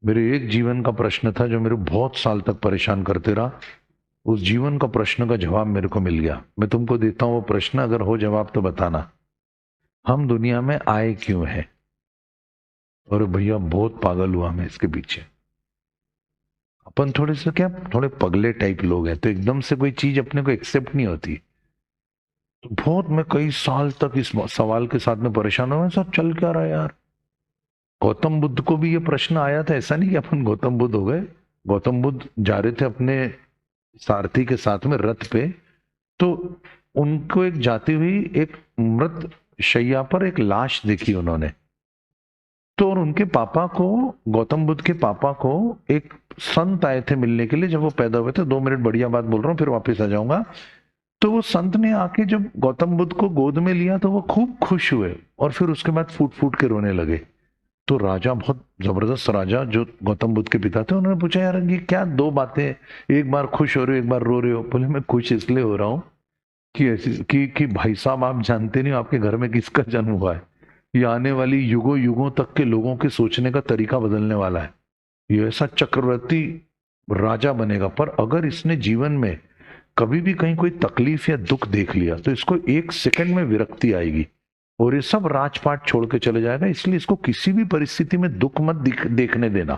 मेरे एक जीवन का प्रश्न था जो मेरे बहुत साल तक परेशान करते रहा। उस जीवन का प्रश्न का जवाब मेरे को मिल गया। मैं तुमको देता हूं वो प्रश्न, अगर हो जवाब तो बताना। हम दुनिया में आए क्यों हैं? और भैया बहुत पागल हुआ मैं इसके पीछे। अपन थोड़े से क्या, थोड़े पगले टाइप लोग हैं, तो एकदम से कोई चीज अपने को एक्सेप्ट नहीं होती। तो बहुत मैं कई साल तक इस सवाल के साथ में परेशान हुआ, सब चल क्या रहा है यार। गौतम बुद्ध को भी ये प्रश्न आया था, ऐसा नहीं कि अपन गौतम बुद्ध हो गए। गौतम बुद्ध जा रहे थे अपने सारथी के साथ में रथ पे, तो उनको एक जाती हुई एक मृत शैया पर एक लाश देखी उन्होंने। तो और उनके पापा को, गौतम बुद्ध के पापा को एक संत आए थे मिलने के लिए जब वो पैदा हुए थे। 2 मिनट बढ़िया बात बोल रहा हूँ, फिर वापस आ जाऊंगा। तो वो संत ने आके जब गौतम बुद्ध को गोद में लिया तो वो खूब खुश हुए, और फिर उसके बाद फूट फूट के रोने लगे। तो राजा, बहुत जबरदस्त राजा जो गौतम बुद्ध के पिता थे, उन्होंने पूछा यार ये क्या दो बातें, एक बार खुश हो रहे हो एक बार रो रहे हो? बोले मैं खुश इसलिए हो रहा हूँ कि ऐसी कि भाई साहब आप जानते नहीं आपके घर में किसका जन्म हुआ है। ये आने वाली युगों युगों तक के लोगों के सोचने का तरीका बदलने वाला है। ये ऐसा चक्रवर्ती राजा बनेगा। पर अगर इसने जीवन में कभी भी कहीं कोई तकलीफ या दुख देख लिया तो इसको 1 सेकंड में विरक्ति आएगी और ये सब राजपाट छोड़ के चले जाएगा। इसलिए इसको किसी भी परिस्थिति में दुख मत देखने देना।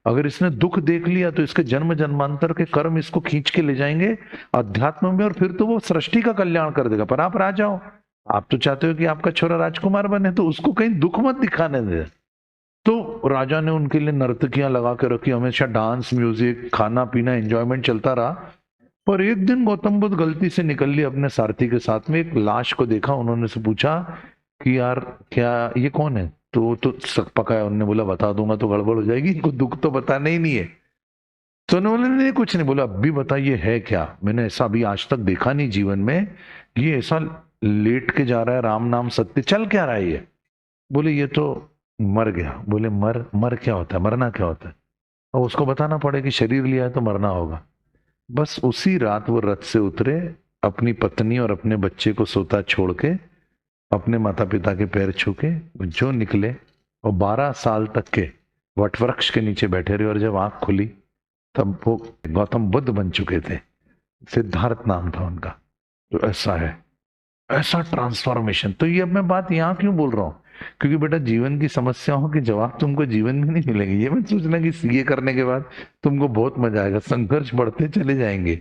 अगर इसने दुख देख लिया तो इसके जन्म जन्मांतर के कर्म इसको खींच के ले जाएंगे अध्यात्म में, और फिर तो वो सृष्टि का कल्याण कर देगा। पर आप राजा हो, आप तो चाहते हो कि आपका छोरा राजकुमार बने, तो उसको कहीं दुख मत दिखाने दे। तो राजा ने उनके लिए नर्तकियां लगा के रखी, हमेशा डांस म्यूजिक खाना पीना एंजॉयमेंट चलता रहा। पर एक दिन गौतम बुद्ध गलती से निकल लिए अपने सारथी के साथ में, एक लाश को देखा। उन्होंने से पूछा कि यार क्या ये कौन है? तो वो तो सक पकाया। उन्होंने बोला बता दूंगा तो गड़बड़ हो जाएगी, इनको दुख तो बताना ही नहीं है। तो उन्होंने नहीं, कुछ नहीं बोला। अभी बताइए है क्या? मैंने ऐसा अभी आज तक देखा नहीं जीवन में। ये ऐसा लेट के जा रहा है, राम नाम सत्य, चल क्या रहा है ये? बोले ये तो मर गया। बोले मर मर क्या होता है, मरना क्या होता है? और उसको बताना पड़े कि शरीर लिया है तो मरना होगा। बस उसी रात वो रथ से उतरे, अपनी पत्नी और अपने बच्चे को सोता छोड़ के, अपने माता पिता के पैर छू के जो निकले, और 12 साल तक के वटवृक्ष के नीचे बैठे रहे। और जब आंख खुली तब वो गौतम बुद्ध बन चुके थे। सिद्धार्थ नाम था उनका। तो ऐसा है, ऐसा ट्रांसफॉर्मेशन। तो ये अब मैं बात यहाँ क्यों बोल रहा हूँ? क्योंकि बेटा जीवन की समस्याओं के जवाब तुमको जीवन में नहीं मिलेंगे। ये मत सोचना कि सीए करने के बाद तुमको बहुत मजा आएगा। संघर्ष बढ़ते चले जाएंगे,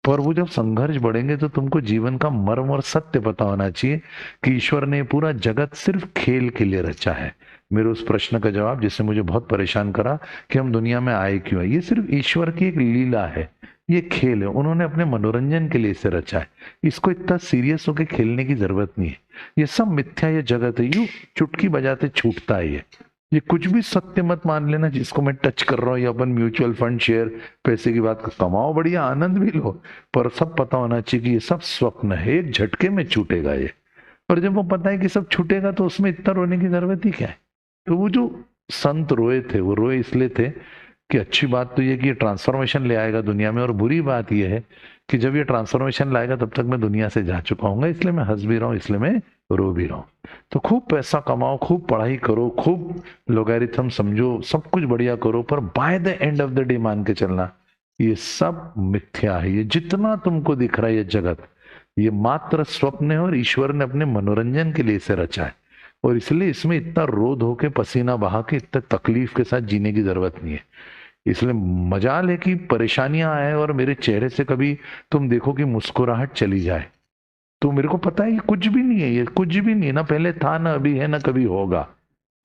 पर वो जब संघर्ष बढ़ेंगे तो तुमको जीवन का मर्म और सत्य पता होना चाहिए कि ईश्वर ने पूरा जगत सिर्फ खेल के लिए रचा है। मेरे उस प्रश्न का जवाब जिसने मुझे बहुत परेशान करा कि हम दुनिया में आए क्यों है, ये सिर्फ ईश्वर की एक लीला है। ये खेल है, उन्होंने अपने मनोरंजन के लिए इसे रचा है। इसको इतना सीरियस होकर खेलने की जरूरत नहीं है। ये सब मिथ्या, ये जगत है, यूं चुटकी बजाते छूटता है ये कुछ भी सत्य मत मान लेना जिसको मैं टच कर रहा हूँ। या अपन म्यूचुअल फंड शेयर पैसे की बात कमाओ, बढ़िया आनंद भी लो, पर सब पता होना चाहिए कि ये सब स्वप्न है, एक झटके में छूटेगा ये। और जब वो पता है कि सब छूटेगा तो उसमें इतना रोने की जरूरत ही क्या है? तो वो जो संत रोए थे वो रोए इसलिए थे कि अच्छी बात तो ये कि ये ट्रांसफॉर्मेशन ले आएगा दुनिया में, और बुरी बात ये है कि जब ये ट्रांसफॉर्मेशन लाएगा तब तक मैं दुनिया से जा चुका हूँ। इसलिए मैं हंस भी रहा हूँ, इसलिए मैं रो भी रहा हूँ। तो खूब पैसा कमाओ, खूब पढ़ाई करो, खूब लोगैरिथम समझो, सब कुछ बढ़िया करो, पर by the end of the day मान के चलना ये सब मिथ्या है। ये जितना तुमको दिख रहा है ये जगत, ये मात्र स्वप्न है, और ईश्वर ने अपने मनोरंजन के लिए इसे रचा है। और इसलिए इसमें इतना रोध होके पसीना बहा के इतने तकलीफ के साथ जीने की जरूरत नहीं है। इसलिए मजाल है कि परेशानियां आए और मेरे चेहरे से कभी तुम देखो कि मुस्कुराहट चली जाए, तो मेरे को पता है ये कुछ भी नहीं है, ये कुछ भी नहीं है, ना पहले था ना अभी है ना कभी होगा।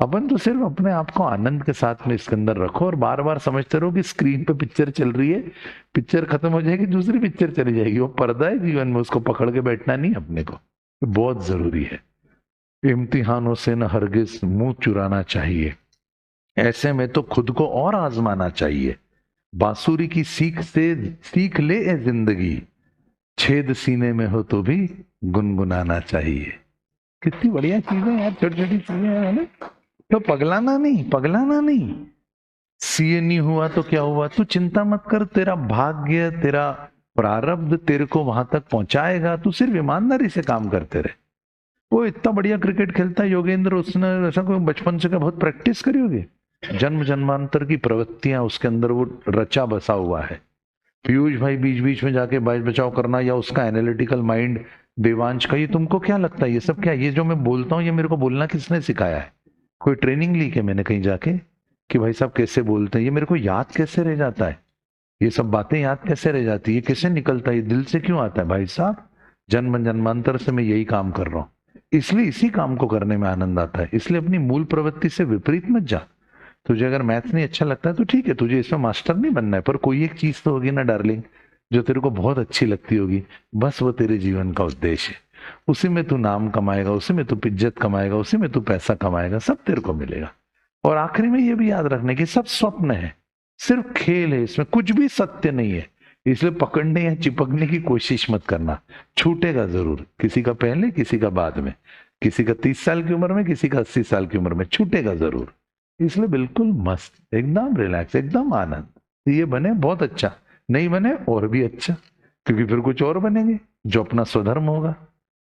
अपन तो सिर्फ अपने आप को आनंद के साथ में इसके अंदर रखो, और बार बार समझते रहो कि स्क्रीन पे पिक्चर चल रही है, पिक्चर खत्म हो जाएगी दूसरी पिक्चर चली जाएगी। वो पर्दा है जीवन में, उसको पकड़ के बैठना नहीं अपने को, बहुत जरूरी है। इम्तिहानों से न हरगिज मुंह चुराना चाहिए, ऐसे में तो खुद को और आजमाना चाहिए। बांसुरी की सीख से सीख ले ए जिंदगी, छेद सीने में हो तो भी गुनगुनाना चाहिए। कितनी बढ़िया चीजें यार, छोटी छोटी चीजें है ना। तो पगलाना नहीं, पगलाना नहीं। सीए नहीं हुआ तो क्या हुआ, तू चिंता मत कर, तेरा भाग्य तेरा प्रारब्ध तेरे को वहां तक पहुंचाएगा। तू सिर्फ ईमानदारी से काम करते रहे। वो इतना बढ़िया क्रिकेट खेलता है योगेंद्र, उसने ऐसा कोई बचपन से का बहुत प्रैक्टिस करी होगी? जन्म जन्मांतर की प्रवृत्तियां उसके अंदर वो रचा बसा हुआ है। पीयूष भाई बीच बीच में जाके बाज बचाव करना, या उसका एनालिटिकल माइंड देवांश का, ये तुमको क्या लगता है ये सब क्या, ये जो मैं बोलता हूँ ये मेरे को बोलना किसने सिखाया है? कोई ट्रेनिंग ली के मैंने कहीं जाके कि भाई साहब कैसे बोलते हैं? ये मेरे को याद कैसे रह जाता है? ये सब बातें याद कैसे रह जाती है? कैसे निकलता है? ये दिल से क्यों आता है? भाई साहब जन्म जन्मांतर से मैं यही काम कर रहा हूँ, इसलिए इसी काम को करने में आनंद आता है। इसलिए अपनी मूल प्रवृत्ति से विपरीत मत जा। तुझे अगर मैथ्स नहीं अच्छा लगता है तो ठीक है, तुझे इसमें मास्टर नहीं बनना है, पर कोई एक चीज तो होगी ना डार्लिंग जो तेरे को बहुत अच्छी लगती होगी, बस वो तेरे जीवन का उद्देश्य है। उसी में तू नाम कमाएगा, उसी में तू इज्जत कमाएगा, उसी में तू पैसा कमाएगा, सब तेरे को मिलेगा। और आखिरी में ये भी याद रखने की सब स्वप्न है, सिर्फ खेल है, इसमें कुछ भी सत्य नहीं है। इसलिए पकड़ने या चिपकने की कोशिश मत करना, छूटेगा जरूर, किसी का पहले किसी का बाद में, किसी का 30 साल की उम्र में किसी का 80 साल की उम्र में, छूटेगा जरूर। इसलिए बिल्कुल मस्त, एकदम रिलैक्स, एकदम आनंद। ये बने बहुत अच्छा, नहीं बने और भी अच्छा, क्योंकि फिर कुछ और बनेंगे जो अपना स्वधर्म होगा,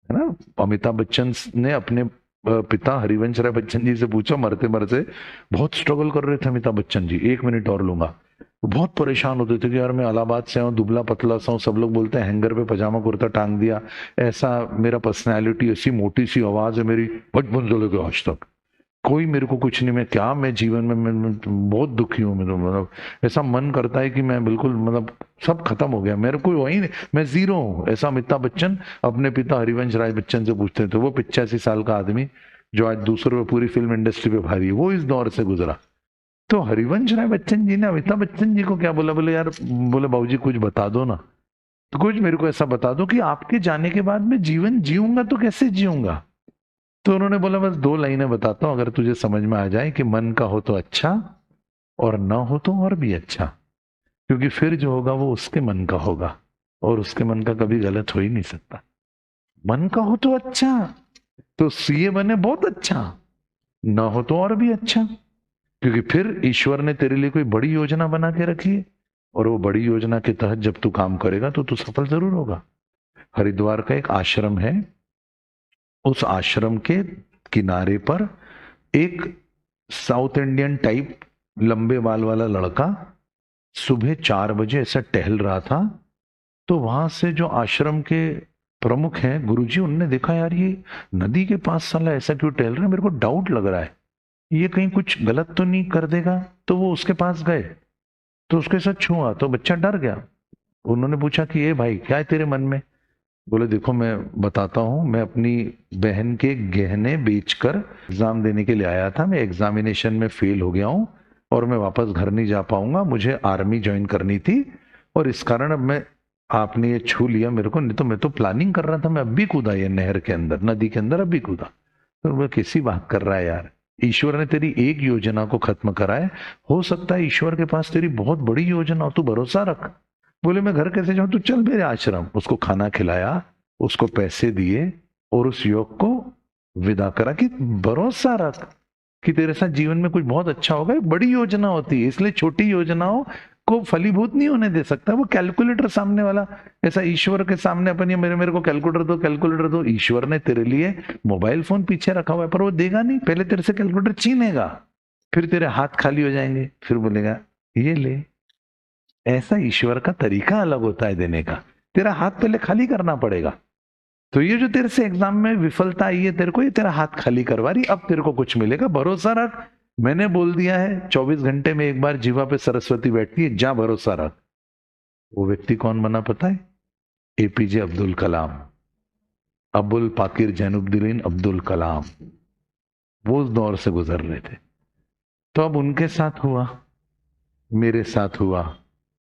है ना। अमिताभ बच्चन ने अपने पिता हरिवंश राय बच्चन जी से पूछा, मरते मरते बहुत स्ट्रगल कर रहे थे अमिताभ बच्चन जी, 1 मिनट और लूंगा। बहुत परेशान होते थे कि यार मैं इलाहाबाद से हूँ, दुबला पतला सा हूँ, सब लोग बोलते हैं हैंगर पे पजामा कुर्ता टांग दिया, ऐसा मेरा पर्सनैलिटी, ऐसी मोटी सी आवाज है मेरी, बचपन से लेकर आज तक कोई मेरे को कुछ नहीं, मैं क्या, मैं जीवन में मैं बहुत दुखी हूँ। मेरे मतलब ऐसा मन करता है कि मैं बिल्कुल मतलब सब खत्म हो गया, मेरे को वही नहीं, मैं जीरो हूँ। ऐसा अमिताभ बच्चन अपने पिता हरिवंश राय बच्चन से पूछते थे। वो 85 साल का आदमी जो आज दूसरों पे पूरी फिल्म इंडस्ट्री पे भारी है, वो इस दौर से गुजरा। तो हरिवंश राय बच्चन जी ने अमिताभ बच्चन जी को क्या बोला, बोले यार, बोले बाबूजी कुछ बता दो ना, तो कुछ मेरे को ऐसा बता दो कि आपके जाने के बाद मैं जीवन जीऊंगा तो कैसे जीऊंगा। तो उन्होंने बोला बस 2 लाइनें बताता हूं, अगर तुझे समझ में आ जाए कि मन का हो तो अच्छा और ना हो तो और भी अच्छा, क्योंकि फिर जो होगा वो उसके मन का होगा और उसके मन का कभी गलत हो ही नहीं सकता। मन का हो तो अच्छा, तो सीए बने बहुत अच्छा, ना हो तो और भी अच्छा, क्योंकि फिर ईश्वर ने तेरे लिए कोई बड़ी योजना बना के रखी है, और वो बड़ी योजना के तहत जब तू काम करेगा तो तू सफल जरूर होगा। हरिद्वार का एक आश्रम है, उस आश्रम के किनारे पर एक साउथ इंडियन टाइप लंबे बाल वाला लड़का सुबह 4 बजे ऐसा टहल रहा था। तो वहां से जो आश्रम के प्रमुख हैं गुरुजी, उनने देखा यार ये नदी के पास साला ऐसा क्यों टहल रहा है, मेरे को डाउट लग रहा है, ये कहीं कुछ गलत तो नहीं कर देगा। तो वो उसके पास गए, तो उसके साथ छुआ तो बच्चा डर गया। उन्होंने पूछा कि ये भाई क्या है तेरे मन में? बोले देखो मैं बताता हूँ, मैं अपनी बहन के गहने बेचकर एग्जाम देने के लिए आया था, मैं एग्जामिनेशन में फेल हो गया हूँ और मैं वापस घर नहीं जा पाऊंगा, मुझे आर्मी ज्वाइन करनी थी और इस कारण अब मैं, आपने ये छू लिया मेरे को, नहीं तो मैं तो प्लानिंग कर रहा था, मैं अब भी कूदा ये नहर के अंदर, नदी के अंदर अब भी कूदा। तो वो कैसी बात कर रहा है यार, ईश्वर ने तेरी एक योजना को खत्म करा है, हो सकता है ईश्वर के पास तेरी बहुत बड़ी योजना हो, तू भरोसा रख। बोले मैं घर कैसे जाऊं? तू चल मेरे आश्रम। उसको खाना खिलाया, उसको पैसे दिए और उस युवक को विदा करा कि भरोसा रख कि तेरे साथ जीवन में कुछ बहुत अच्छा होगा। एक बड़ी योजना होती है, इसलिए छोटी योजनाओं को फलीभूत नहीं होने दे सकता। वो कैलकुलेटर सामने वाला, ऐसा ईश्वर के सामने अपन ये मेरे को कैलकुलेटर दो, कैलकुलेटर दो। ईश्वर ने तेरे लिए मोबाइल फोन पीछे रखा हुआ है, पर वो देगा नहीं, पहले तेरे से कैलकुलेटर छीनेगा, फिर तेरे हाथ खाली हो जाएंगे, फिर बोलेगा ये ले। ऐसा ईश्वर का तरीका अलग होता है देने का, तेरा हाथ पहले खाली करना पड़ेगा। तो ये जो तेरे से एग्जाम में विफलता आई है तेरे को, ये तेरा हाथ खाली करवा रही, अब तेरे को कुछ मिलेगा, भरोसा रख। मैंने बोल दिया है 24 घंटे में एक बार जीवा पे सरस्वती बैठती है, जा भरोसा रख। वो व्यक्ति कौन बना पता है? एपीजे अब्दुल कलाम, अबुल पाकिर जैनुद्दीन अब्दुल कलाम। वो उस दौर से गुजर रहे थे। तो अब उनके साथ हुआ, मेरे साथ हुआ,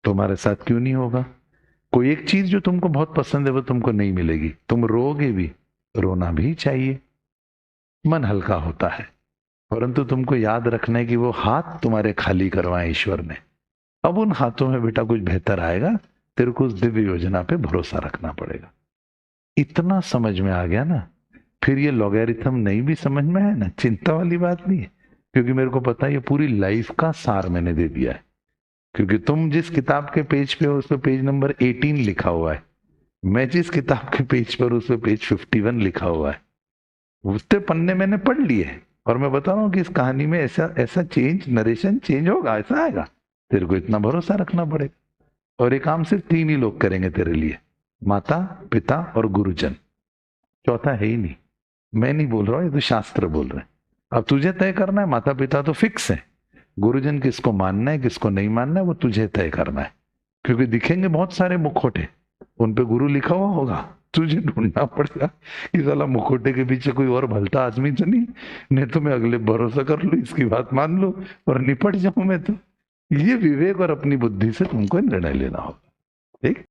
तुम्हारे साथ क्यों नहीं होगा? कोई एक चीज जो तुमको बहुत पसंद है वो तुमको नहीं मिलेगी, तुम रोगे भी, रोना भी चाहिए, मन हल्का होता है, परंतु तुमको याद रखना है कि वो हाथ तुम्हारे खाली करवाए ईश्वर ने। अब उन हाथों में बेटा कुछ बेहतर आएगा, तेरे को उस दिव्य योजना पे भरोसा रखना पड़ेगा। इतना समझ में आ गया ना, फिर ये लॉगरिथम नहीं भी समझ में है ना, चिंता वाली बात नहीं है, क्योंकि मेरे को पता है ये पूरी लाइफ का सार मैंने दे दिया है। क्योंकि तुम जिस किताब के पेज पे हो उस पे पेज नंबर 18 लिखा हुआ है, मैं जिस किताब के पेज पर उस पे पेज 51 लिखा हुआ है। उतने पन्ने मैंने पढ़ लिए, और मैं बता रहा हूं कि इस कहानी में ऐसा ऐसा चेंज, नरेशन चेंज होगा, ऐसा आएगा। तेरे को इतना भरोसा रखना पड़ेगा। और ये काम सिर्फ 3 ही लोग करेंगे तेरे लिए, माता, पिता और गुरुजन। चौथा है ही नहीं। मैं नहीं बोल रहा हूं, ये तो शास्त्र बोल रहे हैं। अब तुझे तय करना है। माता पिता तो फिक्स है, गुरुजन किसको मानना है किसको नहीं मानना है वो तुझे तय करना है। क्योंकि दिखेंगे बहुत सारे मुखौटे, उन पे गुरु लिखा हुआ होगा, तुझे ढूंढना पड़ेगा कि साला मुखौटे के पीछे कोई और भलता आदमी तो नहीं तो मैं अगले भरोसा कर लूं, इसकी बात मान लूं और निपट जाऊं मैं तो। ये विवेक और अपनी बुद्धि से तुमको निर्णय लेना होगा। ठीक।